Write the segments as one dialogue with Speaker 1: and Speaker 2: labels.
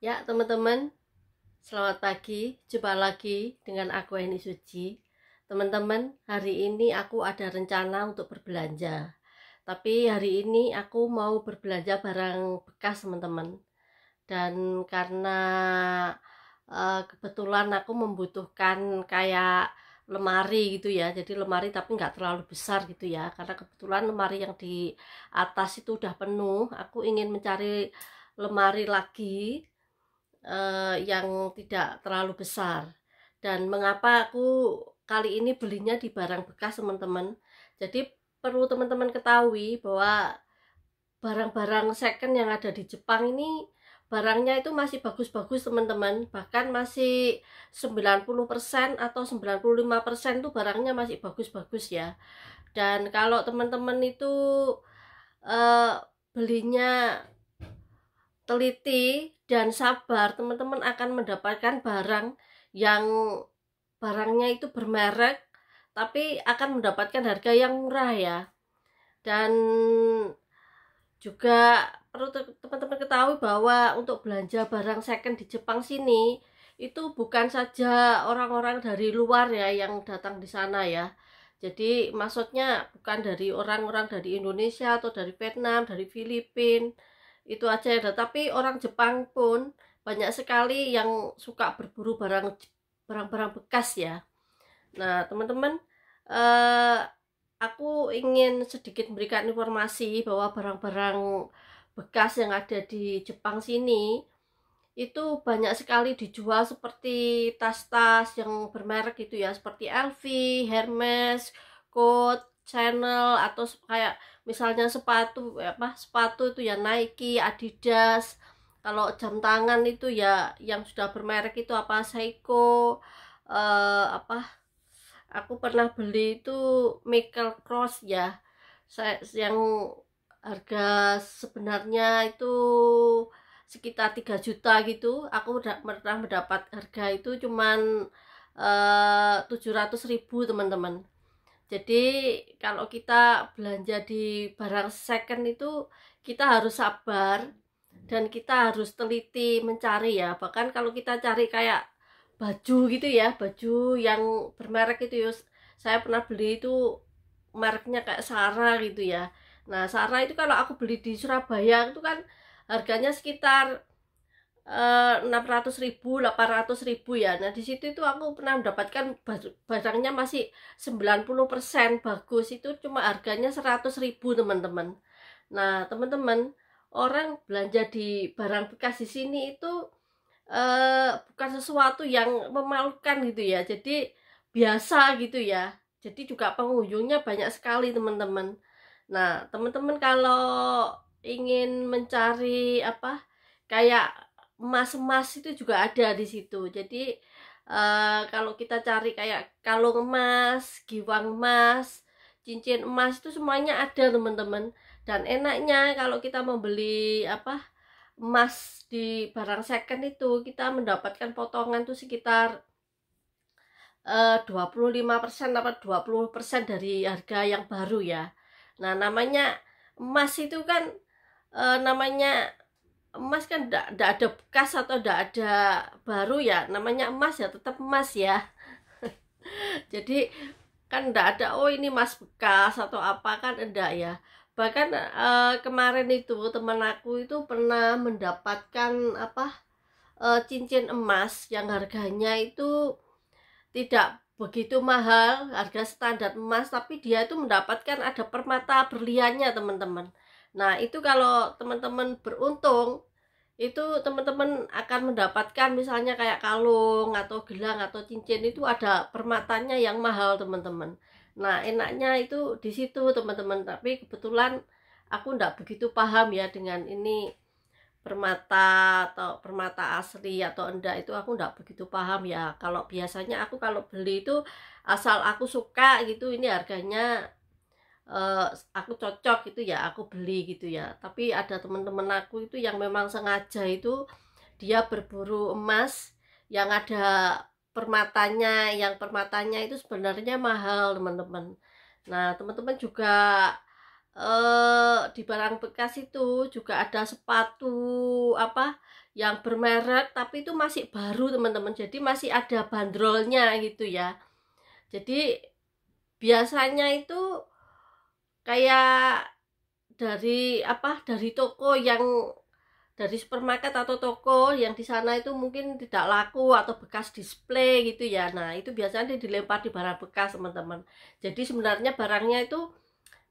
Speaker 1: Ya, teman-teman, selamat pagi. Jumpa lagi dengan aku Eni Suci. Teman-teman, hari ini aku ada rencana untuk berbelanja. Tapi hari ini aku mau berbelanja barang bekas, teman-teman. Dan karena kebetulan aku membutuhkan kayak lemari gitu ya. Jadi lemari tapi nggak terlalu besar gitu ya. Karena kebetulan lemari yang di atas itu udah penuh. Aku ingin mencari lemari lagi yang tidak terlalu besar. Dan mengapa aku kali ini belinya di barang bekas, teman-teman? Jadi perlu teman-teman ketahui bahwa barang-barang second yang ada di Jepang ini barangnya itu masih bagus-bagus, teman-teman. Bahkan masih 90% atau 95% tuh barangnya masih bagus-bagus ya. Dan kalau teman-teman itu eh, belinya teliti dan sabar, teman-teman akan mendapatkan barang yang barangnya itu bermerek tapi akan mendapatkan harga yang murah ya. Dan juga perlu teman-teman ketahui bahwa untuk belanja barang second di Jepang sini itu bukan saja orang-orang dari luar ya yang datang di sana ya. Jadi maksudnya bukan dari orang-orang dari Indonesia atau dari Vietnam, dari Filipina, itu aja ya. Tapi orang Jepang pun banyak sekali yang suka berburu barang-barang bekas ya. Nah, teman-teman, eh, aku ingin sedikit memberikan informasi bahwa barang-barang bekas yang ada di Jepang sini itu banyak sekali dijual seperti tas-tas yang bermerek gitu ya, seperti LV, Hermes, Coach, Chanel, atau kayak misalnya sepatu sepatu itu ya Nike, Adidas. Kalau jam tangan itu ya yang sudah bermerek itu apa Seiko, aku pernah beli itu Michael Kors ya. Yang harga sebenarnya itu sekitar 3 juta gitu. Aku udah pernah mendapat harga itu cuman 700.000, teman-teman. Jadi kalau kita belanja di barang second itu kita harus sabar dan kita harus teliti mencari ya. Bahkan kalau kita cari kayak baju gitu ya, baju yang bermerek itu ya, saya pernah beli itu mereknya kayak Zara gitu ya. Nah, Zara itu kalau aku beli di Surabaya itu kan harganya sekitar 600.000, 800.000 ya. Nah, di situ itu aku pernah mendapatkan barangnya masih 90% bagus, itu cuma harganya 100.000, teman-teman. Nah, teman-teman, orang belanja di barang bekas di sini itu bukan sesuatu yang memalukan gitu ya. Jadi biasa gitu ya. Jadi juga pengunjungnya banyak sekali, teman-teman. Nah, teman-teman kalau ingin mencari kayak emas-emas itu juga ada di situ. Jadi kalau kita cari kayak kalung emas, giwang emas, cincin emas itu semuanya ada, teman-teman. Dan enaknya kalau kita membeli emas di barang second itu kita mendapatkan potongan tuh sekitar 25% atau 20% dari harga yang baru ya. Nah, namanya emas itu kan namanya emas kan tidak ada bekas atau tidak ada baru ya. Namanya emas ya tetap emas ya. Jadi kan tidak ada oh ini emas bekas atau apa, kan enggak ya. Bahkan kemarin itu teman aku itu pernah mendapatkan cincin emas yang harganya itu tidak begitu mahal, harga standar emas, tapi dia itu mendapatkan ada permata berliannya, teman-teman. Nah, itu kalau teman-teman beruntung, itu teman-teman akan mendapatkan misalnya kayak kalung atau gelang atau cincin itu ada permatanya yang mahal, teman-teman. Nah, enaknya itu di situ, teman-teman. Tapi kebetulan aku enggak begitu paham ya dengan ini permata atau permata asli atau enggak, itu aku enggak begitu paham ya. Kalau biasanya aku kalau beli itu asal aku suka gitu, ini harganya aku cocok gitu ya, aku beli gitu ya. Tapi ada teman-teman aku itu yang memang sengaja itu dia berburu emas yang ada permatanya, yang permatanya itu sebenarnya mahal, teman-teman. Nah, teman-teman juga di barang bekas itu juga ada sepatu apa yang bermerek tapi itu masih baru teman-teman, jadi masih ada bandrolnya gitu ya. Jadi biasanya itu kayak dari toko yang dari supermarket atau toko yang di sana itu mungkin tidak laku atau bekas display gitu ya. Nah itu biasanya dilempar di barang bekas teman-teman. Jadi sebenarnya barangnya itu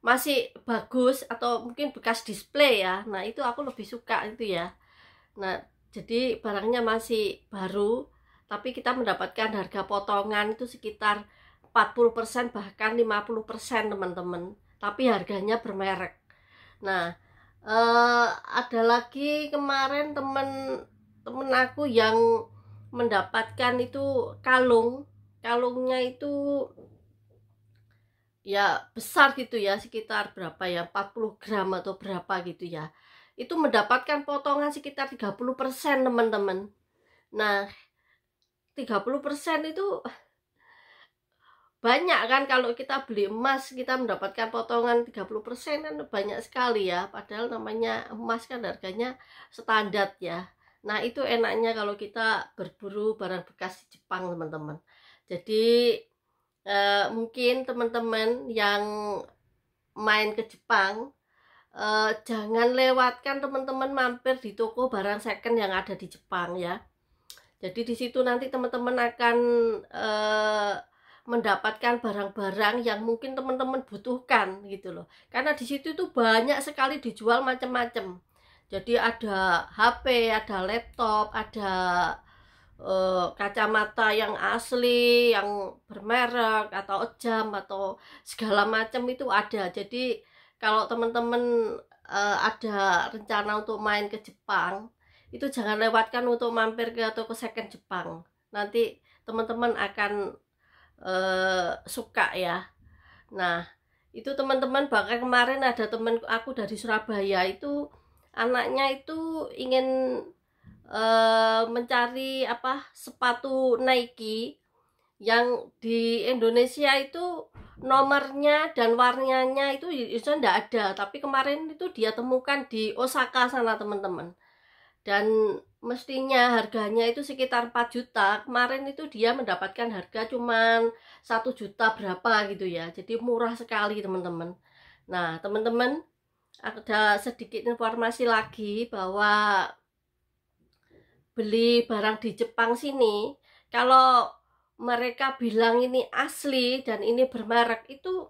Speaker 1: masih bagus atau mungkin bekas display ya. Nah itu aku lebih suka itu ya. Nah jadi barangnya masih baru tapi kita mendapatkan harga potongan itu sekitar 40% bahkan 50% teman-teman, tapi harganya bermerek. Nah ada lagi kemarin temen aku yang mendapatkan itu kalungnya itu ya besar gitu ya, sekitar berapa ya, 40 gram atau berapa gitu ya, itu mendapatkan potongan sekitar 30% teman-teman. Nah 30% itu banyak kan, kalau kita beli emas kita mendapatkan potongan 30% kan banyak sekali ya, padahal namanya emas kan harganya standar ya. Nah itu enaknya kalau kita berburu barang bekas di Jepang teman-teman. Jadi mungkin teman-teman yang main ke Jepang jangan lewatkan teman-teman mampir di toko barang second yang ada di Jepang ya. Jadi di situ nanti teman-teman akan mendapatkan barang-barang yang mungkin teman-teman butuhkan gitu loh. Karena di situ tuh banyak sekali dijual macam-macam. Jadi ada HP, ada laptop, ada kacamata yang asli, yang bermerek, atau jam, atau segala macam itu ada. Jadi kalau teman-teman ada rencana untuk main ke Jepang, itu jangan lewatkan untuk mampir ke toko second Jepang. Nanti teman-teman akan suka ya. Nah itu teman-teman, bahkan kemarin ada temen aku dari Surabaya itu anaknya itu ingin mencari apa sepatu Nike yang di Indonesia itu nomornya dan warnanya itu enggak ada, tapi kemarin itu dia temukan di Osaka sana teman-teman, dan mestinya harganya itu sekitar 4 juta. Kemarin itu dia mendapatkan harga cuman 1 juta berapa gitu ya, jadi murah sekali teman-teman. Nah teman-teman, ada sedikit informasi lagi bahwa beli barang di Jepang sini, kalau mereka bilang ini asli dan ini bermerek itu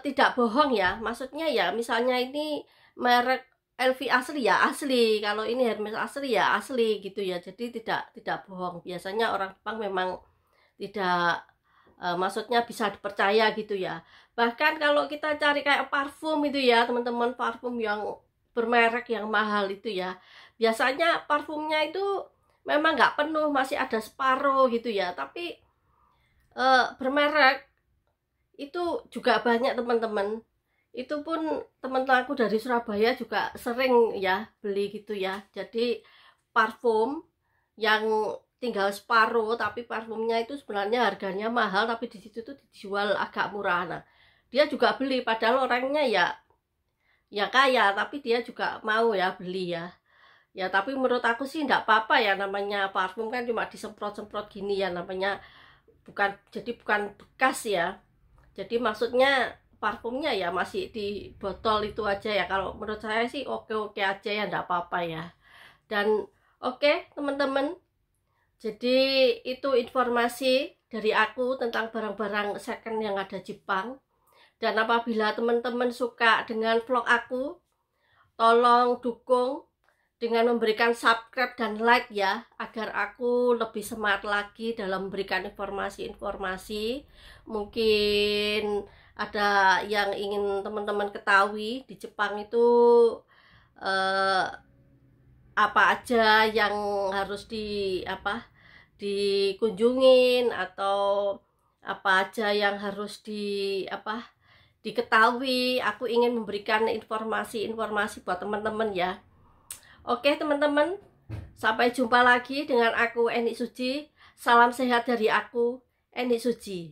Speaker 1: tidak bohong ya. Maksudnya ya misalnya ini merek LV asli ya asli, kalau ini Hermes asli ya asli gitu ya. Jadi tidak bohong. Biasanya orang Jepang memang tidak maksudnya bisa dipercaya gitu ya. Bahkan kalau kita cari kayak parfum itu ya teman-teman, parfum yang bermerek yang mahal itu ya, biasanya parfumnya itu memang nggak penuh, masih ada separuh gitu ya, tapi bermerek itu juga banyak teman-teman. Itu pun teman-teman aku dari Surabaya juga sering ya beli gitu ya. Jadi parfum yang tinggal separuh tapi parfumnya itu sebenarnya harganya mahal, tapi di situ tuh dijual agak murah. Nah dia juga beli, padahal orangnya ya kaya, tapi dia juga mau ya beli ya. Ya tapi menurut aku sih enggak apa-apa ya, namanya parfum kan cuma disemprot-semprot gini ya, namanya bukan bekas ya. Jadi maksudnya parfumnya ya masih di botol itu aja ya. Kalau menurut saya sih oke-oke aja ya, enggak apa-apa ya. Dan oke teman-teman, jadi itu informasi dari aku tentang barang-barang second yang ada di Jepang. Dan apabila teman-teman suka dengan vlog aku, tolong dukung dengan memberikan subscribe dan like ya, agar aku lebih semangat lagi dalam memberikan informasi-informasi. Mungkin ada yang ingin teman-teman ketahui di Jepang itu apa aja yang harus dikunjungin, atau apa aja yang harus diketahui. Aku ingin memberikan informasi-informasi buat teman-teman ya. Oke teman-teman, sampai jumpa lagi dengan aku Eni Suci. Salam sehat dari aku, Eni Suci.